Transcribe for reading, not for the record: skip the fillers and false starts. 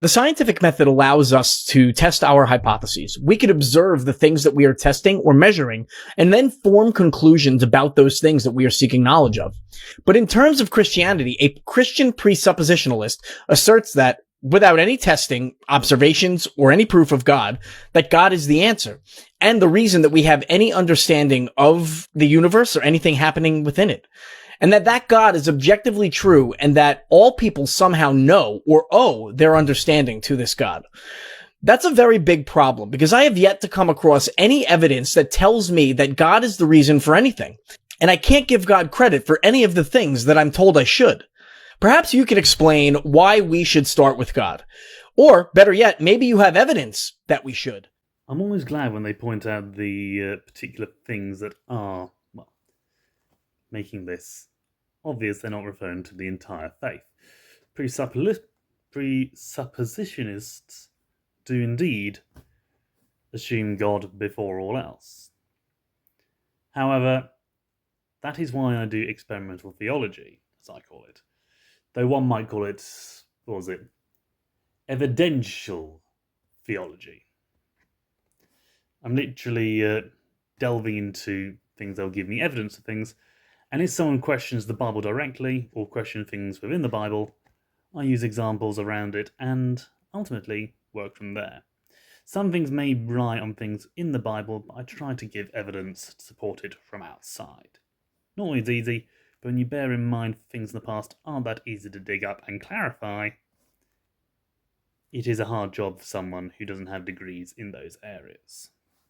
The scientific method allows us to test our hypotheses. We can observe the things that we are testing or measuring and then form conclusions about those things that we are seeking knowledge of. But in terms of Christianity, a Christian presuppositionalist asserts that without any testing, observations, or any proof of God, that God is the answer and the reason that we have any understanding of the universe or anything happening within it. And that God is objectively true and that all people somehow know or owe their understanding to this God. That's a very big problem because I have yet to come across any evidence that tells me that God is the reason for anything. And I can't give God credit for any of the things that I'm told I should. Perhaps you can explain why we should start with God. Or, better yet, maybe you have evidence that we should. I'm always glad when they point out the particular things that are, well, making this obvious they're not referring to the entire faith. Presuppositionists do indeed assume God before all else. However, that is why I do experimental theology, as I call it. Though one might call it, evidential theology. I'm literally delving into things that will give me evidence of things, and if someone questions the Bible directly, or question things within the Bible, I use examples around it, and ultimately work from there. Some things may rely on things in the Bible, but I try to give evidence to support it from outside. Not always easy, but when you bear in mind things in the past aren't that easy to dig up and clarify, it is a hard job for someone who doesn't have degrees in those areas.